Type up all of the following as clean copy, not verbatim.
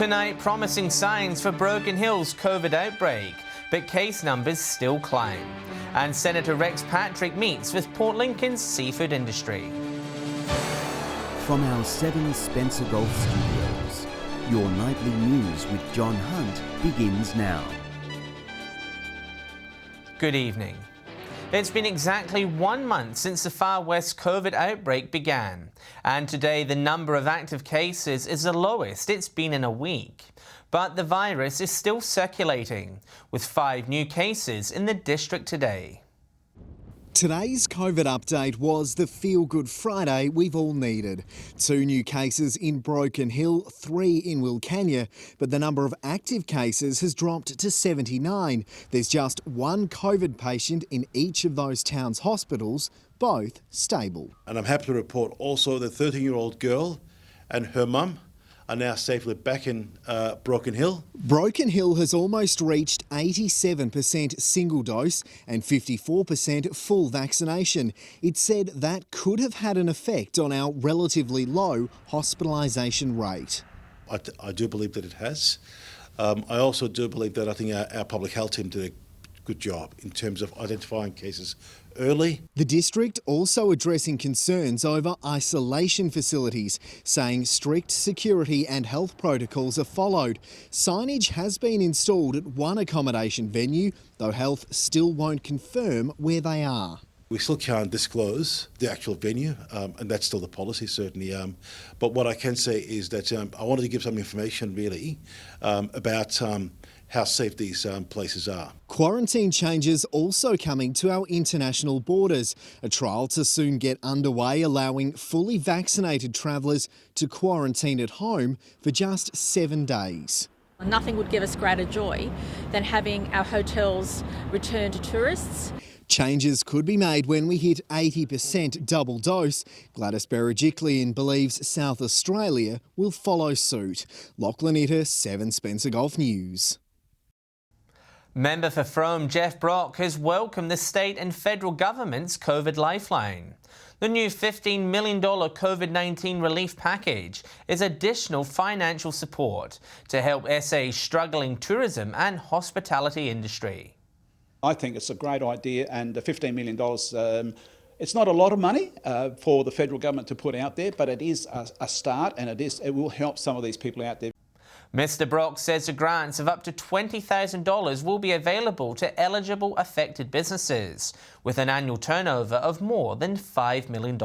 Tonight, promising signs for Broken Hill's COVID outbreak, but case numbers still climb. And Senator Rex Patrick meets with Port Lincoln's seafood industry. From our 7 Spencer Golf Studios, your nightly news with John Hunt begins now. Good evening. It's been exactly 1 month since the Far West COVID outbreak began, and today the number of active cases is the lowest it's been in a week. But the virus is still circulating, with 5 new cases in the district today. Today's COVID update was the feel-good Friday we've all needed. 2 new cases in Broken Hill, 3 in Wilcannia, but the number of active cases has dropped to 79. There's just 1 COVID patient in each of those towns' hospitals, both stable. And I'm happy to report also the 13-year-old girl and her mum are now safely back in Broken Hill. Broken Hill has almost reached 87% single dose and 54% full vaccination. It said that could have had an effect on our relatively low hospitalisation rate. I do believe that it has. I also do believe that I think our public health team did a good job in terms of identifying cases early. The district also addressing concerns over isolation facilities, saying strict security and health protocols are followed. Signage has been installed at 1 accommodation venue, though health still won't confirm where they are. We still can't disclose the actual venue, and that's still the policy, certainly. But what I can say is that I wanted to give some information, really, about how safe these places are. Quarantine changes also coming to our international borders. A trial to soon get underway allowing fully vaccinated travellers to quarantine at home for just 7 days. Nothing would give us greater joy than having our hotels return to tourists. Changes could be made when we hit 80% double dose. Gladys Berejiklian believes South Australia will follow suit. Lachlan Itter, 7 Spencer Golf News. Member for Frome Jeff Brock has welcomed the state and federal government's COVID lifeline. The new $15 million COVID-19 relief package is additional financial support to help SA's struggling tourism and hospitality industry. I think it's a great idea, and the $15 million, it's not a lot of money for the federal government to put out there, but it is a start, and it will help some of these people out there. Mr Brock says the grants of up to $20,000 will be available to eligible affected businesses, with an annual turnover of more than $5 million.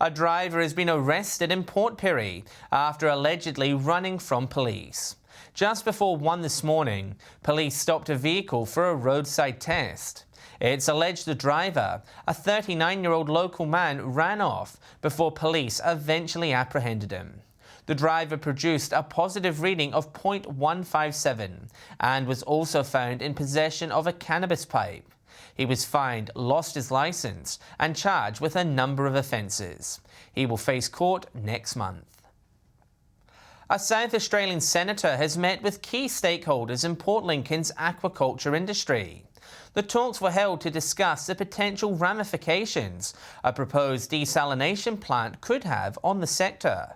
A driver has been arrested in Port Pirie after allegedly running from police. Just before 1 this morning, police stopped a vehicle for a roadside test. It's alleged the driver, a 39-year-old local man, ran off before police eventually apprehended him. The driver produced a positive reading of .157 and was also found in possession of a cannabis pipe. He was fined, lost his licence and charged with a number of offences. He will face court next month. A South Australian senator has met with key stakeholders in Port Lincoln's aquaculture industry. The talks were held to discuss the potential ramifications a proposed desalination plant could have on the sector.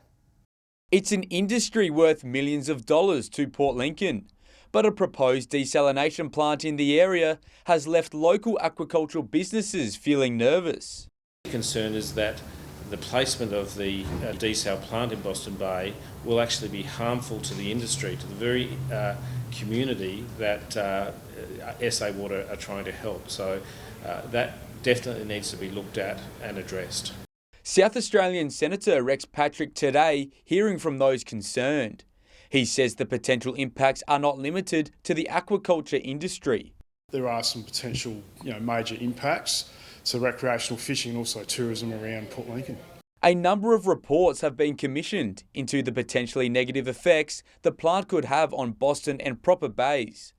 It's an industry worth millions of dollars to Port Lincoln, but a proposed desalination plant in the area has left local aquacultural businesses feeling nervous. The concern is that the placement of the desal plant in Boston Bay will actually be harmful to the industry, to the very community that SA Water are trying to help. So that definitely needs to be looked at and addressed. South Australian Senator Rex Patrick today hearing from those concerned. He says the potential impacts are not limited to the aquaculture industry. There are some potential major impacts to recreational fishing and also tourism around Port Lincoln. A number of reports have been commissioned into the potentially negative effects the plant could have on Boston and proper bays,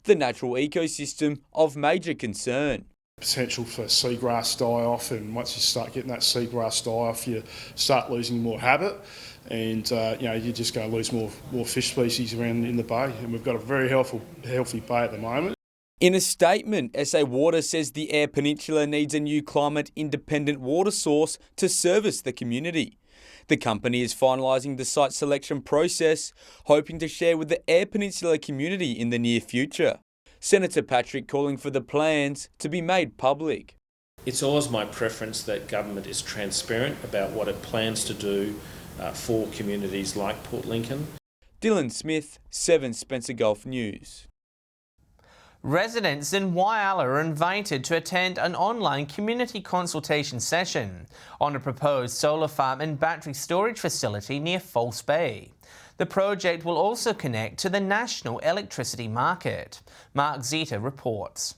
the natural ecosystem of major concern. Potential for seagrass die-off, and once you start getting that seagrass die-off, you start losing more habit, and you're just going to lose more fish species around in the bay. And we've got a very healthy bay at the moment. In a statement, SA Water says the Eyre Peninsula needs a new climate-independent water source to service the community. The company is finalising the site selection process, hoping to share with the Eyre Peninsula community in the near future. Senator Patrick calling for the plans to be made public. It's always my preference that government is transparent about what it plans to do for communities like Port Lincoln. Dylan Smith, 7 Spencer Gulf News. Residents in Whyalla are invited to attend an online community consultation session on a proposed solar farm and battery storage facility near False Bay. The project will also connect to the national electricity market. Mark Zeta reports.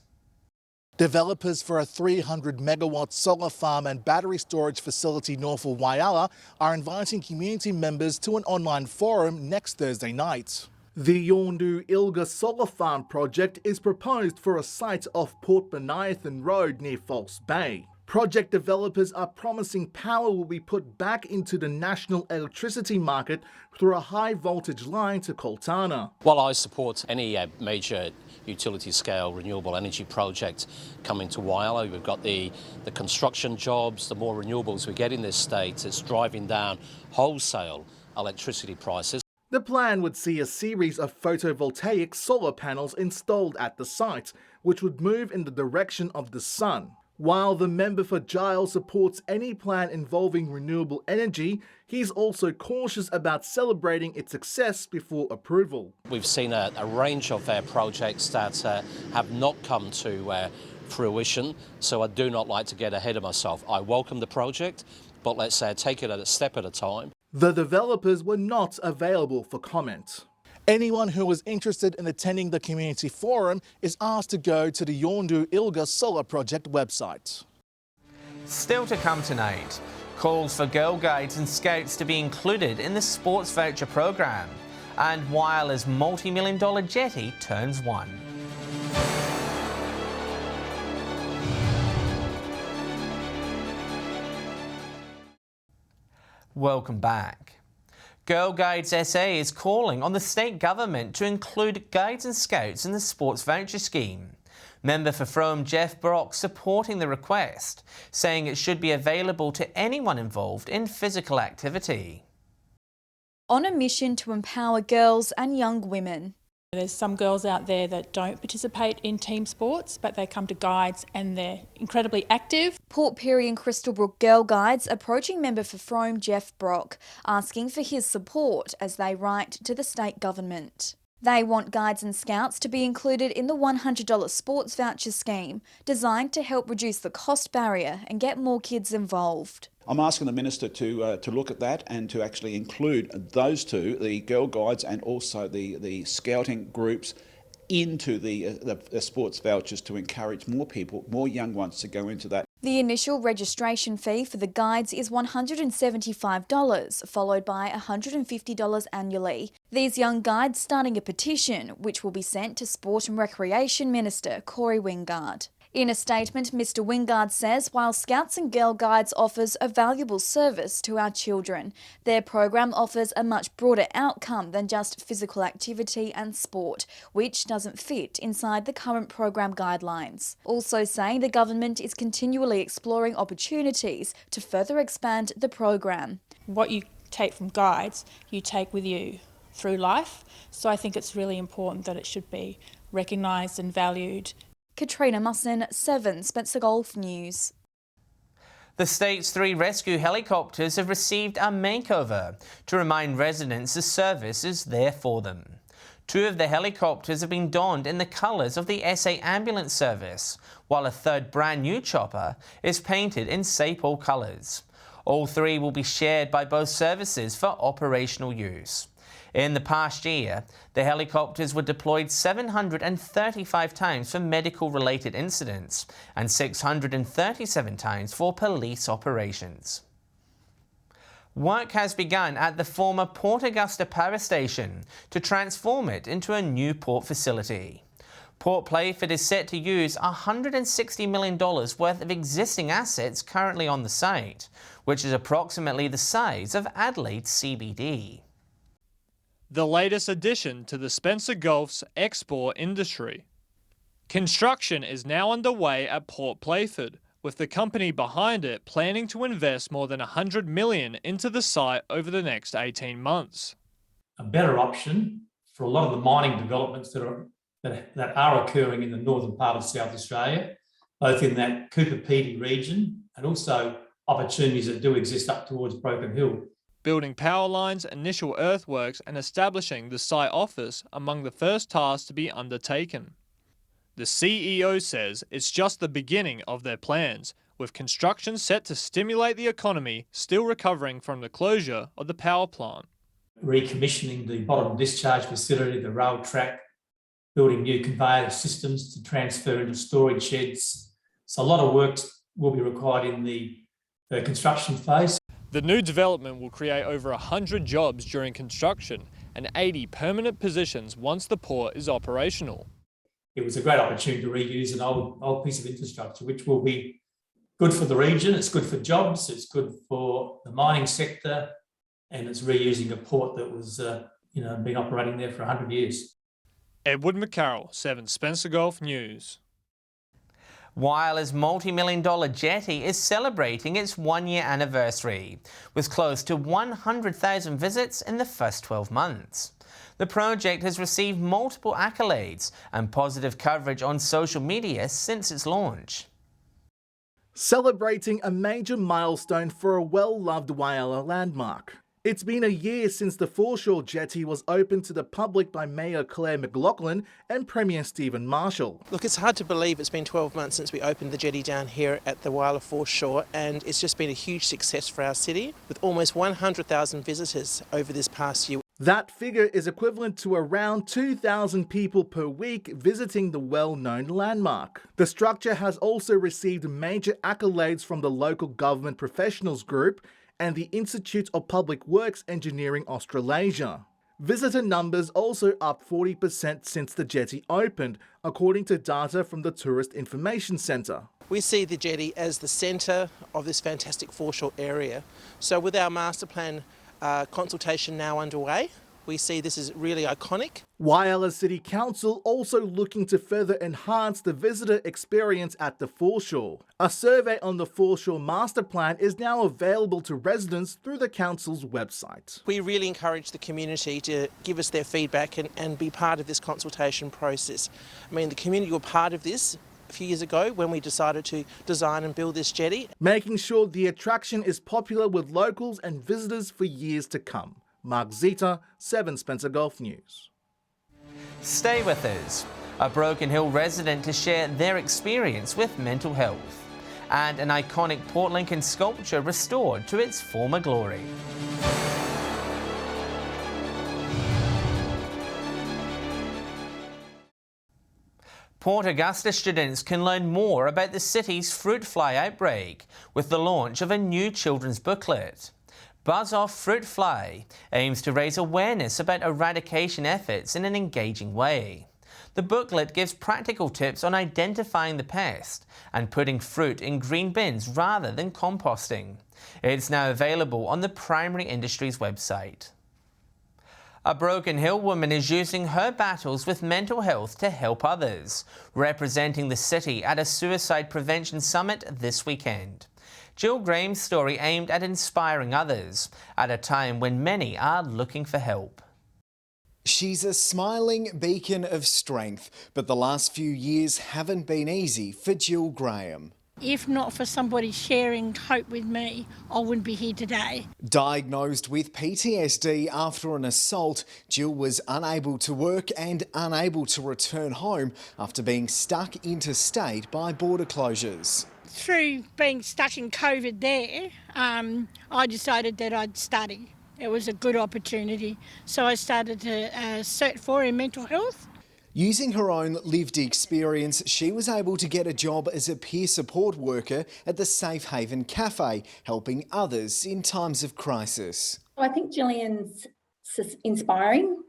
Developers for a 300 megawatt solar farm and battery storage facility north of Whyalla are inviting community members to an online forum next Thursday night. The Yondu Ilga Solar Farm project is proposed for a site off Port Bonython Road near False Bay. Project developers are promising power will be put back into the national electricity market through a high voltage line to Coltana. While I support any major utility scale renewable energy project coming to Whyalla, we've got the construction jobs, the more renewables we get in this state, it's driving down wholesale electricity prices. The plan would see a series of photovoltaic solar panels installed at the site, which would move in the direction of the sun. While the member for Giles supports any plan involving renewable energy, he's also cautious about celebrating its success before approval. We've seen a range of projects that have not come to fruition, so I do not like to get ahead of myself. I welcome the project, but let's take it a step at a time. The developers were not available for comment. Anyone who is interested in attending the community forum is asked to go to the Yondu Ilga Solar Project website. Still to come tonight, calls for Girl Guides and Scouts to be included in the sports voucher program, and Whyalla's multi-million-dollar jetty turns 1. Welcome back. Girl Guides SA is calling on the state government to include Guides and Scouts in the sports voucher scheme. Member for Frome Jeff Brock supporting the request, saying it should be available to anyone involved in physical activity. On a mission to empower girls and young women. There's some girls out there that don't participate in team sports, but they come to Guides and they're incredibly active. Port Pirie and Crystalbrook Girl Guides approaching member for Frome Jeff Brock, asking for his support as they write to the state government. They want Guides and Scouts to be included in the $100 sports voucher scheme, designed to help reduce the cost barrier and get more kids involved. I'm asking the Minister to look at that and to actually include those two, the Girl Guides and also the scouting groups, into the sports vouchers to encourage more people, more young ones to go into that. The initial registration fee for the Guides is $175, followed by $150 annually. These young Guides starting a petition, which will be sent to Sport and Recreation Minister Corey Wingard. In a statement, Mr Wingard says while Scouts and Girl Guides offers a valuable service to our children, their program offers a much broader outcome than just physical activity and sport, which doesn't fit inside the current program guidelines. Also saying the government is continually exploring opportunities to further expand the program. What you take from Guides, you take with you through life. So I think it's really important that it should be recognised and valued. Katrina Musson, 7 Spencer Gulf News. The state's 3 rescue helicopters have received a makeover to remind residents the service is there for them. 2 of the helicopters have been donned in the colours of the SA Ambulance Service, while a third brand new chopper is painted in St Paul colours. All 3 will be shared by both services for operational use. In the past year, the helicopters were deployed 735 times for medical-related incidents and 637 times for police operations. Work has begun at the former Port Augusta Power Station to transform it into a new port facility. Port Playford is set to use $160 million worth of existing assets currently on the site, which is approximately the size of Adelaide CBD. The latest addition to the Spencer Gulf's export industry. Construction is now underway at Port Playford, with the company behind it planning to invest more than $100 million into the site over the next 18 months. A better option for a lot of the mining developments that are occurring in the northern part of South Australia, both in that Cooper Pedy region and also opportunities that do exist up towards Broken Hill. Building power lines, initial earthworks and establishing the site office among the first tasks to be undertaken. The CEO says it's just the beginning of their plans, with construction set to stimulate the economy still recovering from the closure of the power plant. Recommissioning the bottom discharge facility, the rail track, building new conveyor systems to transfer into storage sheds. So a lot of work will be required in the construction phase. The new development will create over 100 jobs during construction and 80 permanent positions once the port is operational. It was a great opportunity to reuse an old piece of infrastructure, which will be good for the region, it's good for jobs, it's good for the mining sector, and it's reusing a port that was been operating there for 100 years. Edward McCarroll, 7 Spencer Gulf News. Wyala's multi-million-dollar jetty is celebrating its 1-year anniversary, with close to 100,000 visits in the first 12 months. The project has received multiple accolades and positive coverage on social media since its launch. Celebrating a major milestone for a well-loved Wyala landmark. It's been a year since the foreshore jetty was opened to the public by Mayor Clare McLaughlin and Premier Stephen Marshall. Look, it's hard to believe it's been 12 months since we opened the jetty down here at the Wyala foreshore, and it's just been a huge success for our city, with almost 100,000 visitors over this past year. That figure is equivalent to around 2,000 people per week visiting the well-known landmark. The structure has also received major accolades from the local government professionals group and the Institute of Public Works Engineering Australasia. Visitor numbers also up 40% since the jetty opened, according to data from the Tourist Information Centre. We see the jetty as the centre of this fantastic foreshore area. So with our master plan consultation now underway, we see this is really iconic. Wyala City Council also looking to further enhance the visitor experience at the foreshore. A survey on the foreshore master plan is now available to residents through the council's website. We really encourage the community to give us their feedback and be part of this consultation process. I mean, the community were part of this a few years ago when we decided to design and build this jetty. Making sure the attraction is popular with locals and visitors for years to come. Mark Zita, 7 Spencer Gulf News. Stay with us. A Broken Hill resident to share their experience with mental health. And an iconic Port Lincoln sculpture restored to its former glory. Port Augusta students can learn more about the city's fruit fly outbreak with the launch of a new children's booklet. Buzz Off Fruit Fly aims to raise awareness about eradication efforts in an engaging way. The booklet gives practical tips on identifying the pest and putting fruit in green bins rather than composting. It's now available on the Primary Industries website. A Broken Hill woman is using her battles with mental health to help others, representing the city at a suicide prevention summit this weekend. Jill Graham's story aimed at inspiring others at a time when many are looking for help. She's a smiling beacon of strength, but the last few years haven't been easy for Jill Graham. If not for somebody sharing hope with me, I wouldn't be here today. Diagnosed with PTSD after an assault, Jill was unable to work and unable to return home after being stuck interstate by border closures. Through being stuck in COVID there, I decided that I'd study. It was a good opportunity. So I started to cert for in mental health. Using her own lived experience, she was able to get a job as a peer support worker at the Safe Haven Cafe, helping others in times of crisis. I think Gillian's inspiring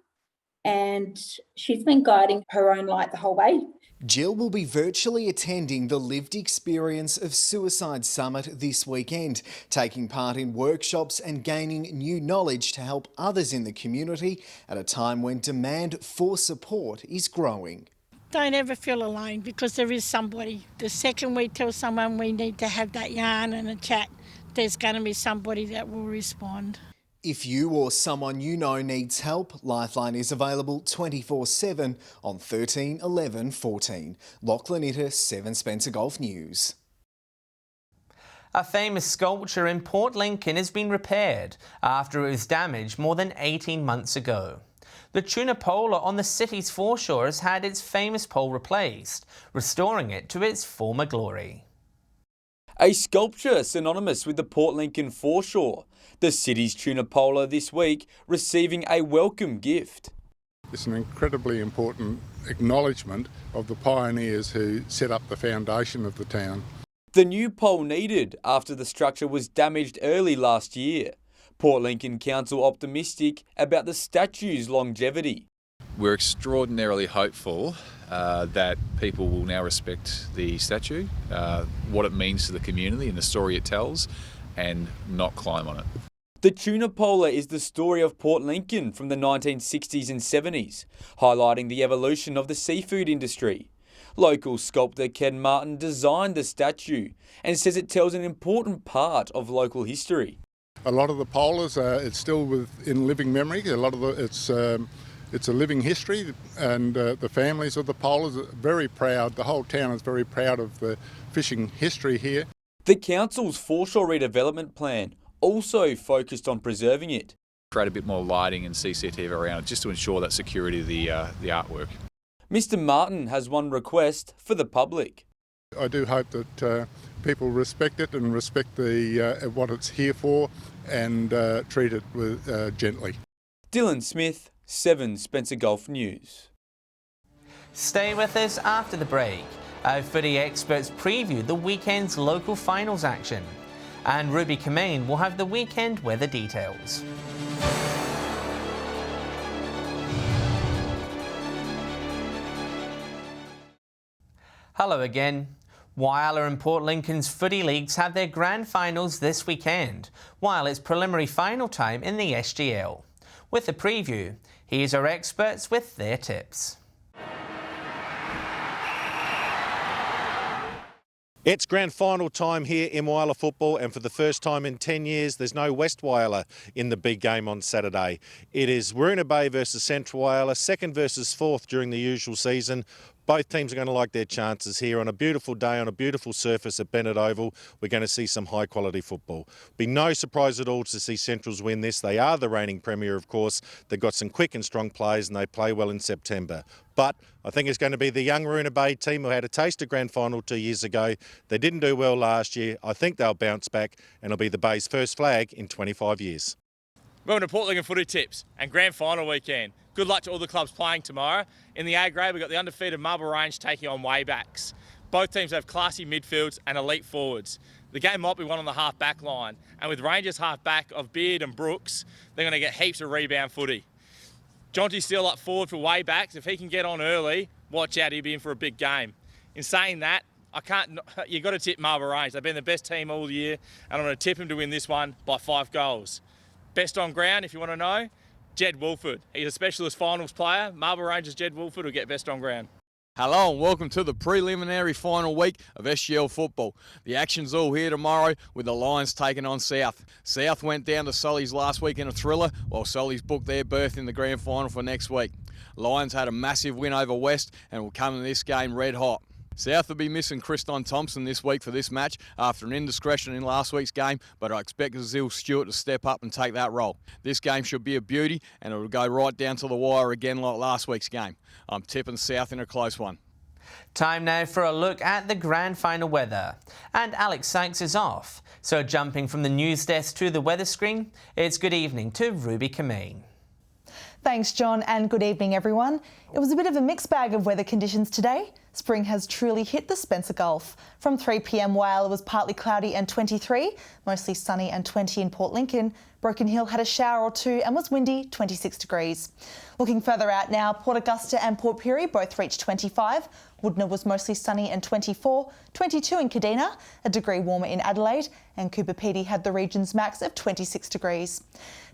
and she's been guiding her own light the whole way. Jill will be virtually attending the Lived Experience of Suicide Summit this weekend, taking part in workshops and gaining new knowledge to help others in the community at a time when demand for support is growing. Don't ever feel alone, because there is somebody. The second we tell someone we need to have that yarn and a chat, there's going to be somebody that will respond. If you or someone you know needs help, Lifeline is available 24/7 on 13 11 14. Lachlan Itter, 7 Spencer Golf News. A famous sculpture in Port Lincoln has been repaired after it was damaged more than 18 months ago. The tuna polar on the city's foreshore has had its famous pole replaced, restoring it to its former glory. A sculpture synonymous with the Port Lincoln foreshore, the city's tuna polar this week receiving a welcome gift. It's an incredibly important acknowledgement of the pioneers who set up the foundation of the town. The new pole needed after the structure was damaged early last year. Port Lincoln Council optimistic about the statue's longevity. We're extraordinarily hopeful that people will now respect the statue, what it means to the community and the story it tells, and not climb on it. The tuna polar is the story of Port Lincoln from the 1960s and 70s, highlighting the evolution of the seafood industry. Local sculptor Ken Martin designed the statue and says it tells an important part of local history. A lot of the polars, it's still in living memory. A lot of it's a living history, and the families of the polars are very proud. The whole town is very proud of the fishing history here. The council's foreshore redevelopment plan also focused on preserving it. Create a bit more lighting and CCTV around it just to ensure that security of the artwork. Mr. Martin has one request for the public. I do hope that people respect it and respect what it's here for, and treat it gently. Dylan Smith, 7 Spencer Golf News. Stay with us after the break. Our footy experts preview the weekend's local finals action. And Ruby Kameen will have the weekend weather details. Hello again. Whyalla and Port Lincoln's footy leagues have their grand finals this weekend, while it's preliminary final time in the SGL. With a preview, here's our experts with their tips. It's grand final time here in Whyalla football, and for the first time in 10 years there's no West Whyalla in the big game on Saturday. It is Waruna Bay versus Central Whyalla, second versus fourth during the usual season. Both teams are going to like their chances here on a beautiful day on a beautiful surface at Bennett Oval. We're going to see some high quality football. Be no surprise at all to see Centrals win this. They are the reigning premier, of course. They've got some quick and strong players and they play well in September. But I think it's going to be the young Waruna Bay team who had a taste of grand final 2 years ago. They didn't do well last year. I think they'll bounce back and it'll be the Bay's first flag in 25 years. Welcome to Port Lincoln Footy Tips and grand final weekend. Good luck to all the clubs playing tomorrow. In the A grade, we've got the undefeated Marble Range taking on Waybacks. Both teams have classy midfields and elite forwards. The game might be won on the half-back line, and with Rangers half-back of Beard and Brooks, they're going to get heaps of rebound footy. Jonty's still up forward for Waybacks. If he can get on early, watch out, he'll be in for a big game. In saying that, you've got to tip Marble Range. They've been the best team all year, and I'm going to tip him to win this one by 5 goals. Best on ground, if you want to know, Jed Wolford. He's a specialist finals player. Marble Range's Jed Wolford will get best on ground. Hello and welcome to the preliminary final week of SGL football. The action's all here tomorrow with the Lions taking on South. South went down to Sully's last week in a thriller, while Sully's booked their berth in the grand final for next week. Lions had a massive win over West and will come in this game red hot. South will be missing Christon Thompson this week for this match after an indiscretion in last week's game, but I expect Gazelle Stewart to step up and take that role. This game should be a beauty and it will go right down to the wire again like last week's game. I'm tipping South in a close one. Time now for a look at the grand final weather. And Alex Sykes is off, so jumping from the news desk to the weather screen, it's good evening to Ruby Kameen. Thanks, John, and good evening, everyone. It was a bit of a mixed bag of weather conditions today. Spring has truly hit the Spencer Gulf. From 3 p.m, Whyalla was partly cloudy and 23, mostly sunny and 20 in Port Lincoln. Broken Hill had a shower or two and was windy, 26 degrees. Looking further out now, Port Augusta and Port Pirie both reached 25, Woodner was mostly sunny and 24, 22 in Kadina, a degree warmer in Adelaide, and Cooper Pedy had the region's max of 26 degrees.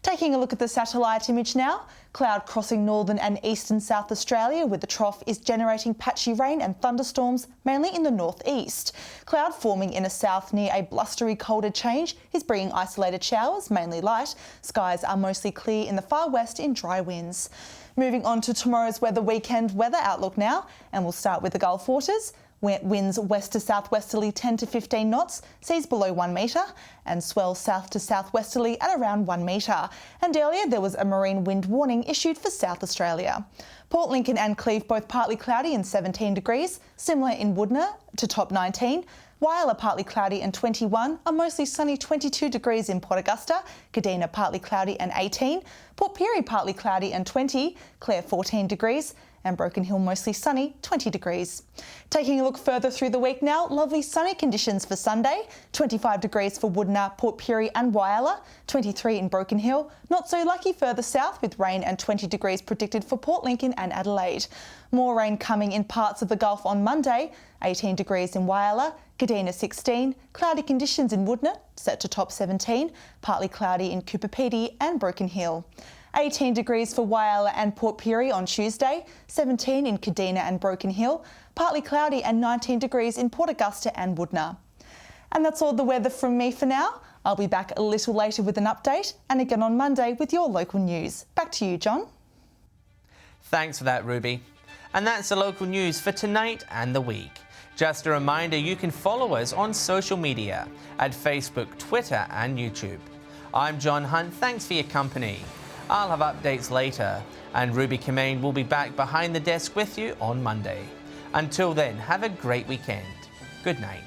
Taking a look at the satellite image now, cloud crossing northern and eastern South Australia with the trough is generating patchy rain and thunderstorms, mainly in the northeast. Cloud forming in the south near a blustery colder change is bringing isolated showers, mainly light. Skies are mostly clear in the far west in dry winds. Moving on to tomorrow's weekend weather outlook now, and we'll start with the Gulf waters. Winds west to southwesterly 10 to 15 knots, seas below 1 metre, and swells south to southwesterly at around 1 metre. And earlier there was a marine wind warning issued for South Australia. Port Lincoln and Cleve both partly cloudy and 17 degrees, similar in Woodner to top 19. Whyalla partly cloudy and 21, a mostly sunny 22 degrees in Port Augusta, Kadina partly cloudy and 18, Port Pirie partly cloudy and 20, Clare 14 degrees, and Broken Hill mostly sunny, 20 degrees. Taking a look further through the week now, lovely sunny conditions for Sunday, 25 degrees for Woodner, Port Pirie and Whyalla, 23 in Broken Hill, not so lucky further south with rain and 20 degrees predicted for Port Lincoln and Adelaide. More rain coming in parts of the Gulf on Monday, 18 degrees in Whyalla, Kadina 16, cloudy conditions in Woodner, set to top 17, partly cloudy in Cooper Pedy and Broken Hill. 18 degrees for Whyalla and Port Pirie on Tuesday, 17 in Kadina and Broken Hill, partly cloudy and 19 degrees in Port Augusta and Woodner. And that's all the weather from me for now. I'll be back a little later with an update and again on Monday with your local news. Back to you, John. Thanks for that, Ruby. And that's the local news for tonight and the week. Just a reminder, you can follow us on social media at Facebook, Twitter and YouTube. I'm John Hunt, thanks for your company. I'll have updates later, and Ruby Kamane will be back behind the desk with you on Monday. Until then, have a great weekend. Good night.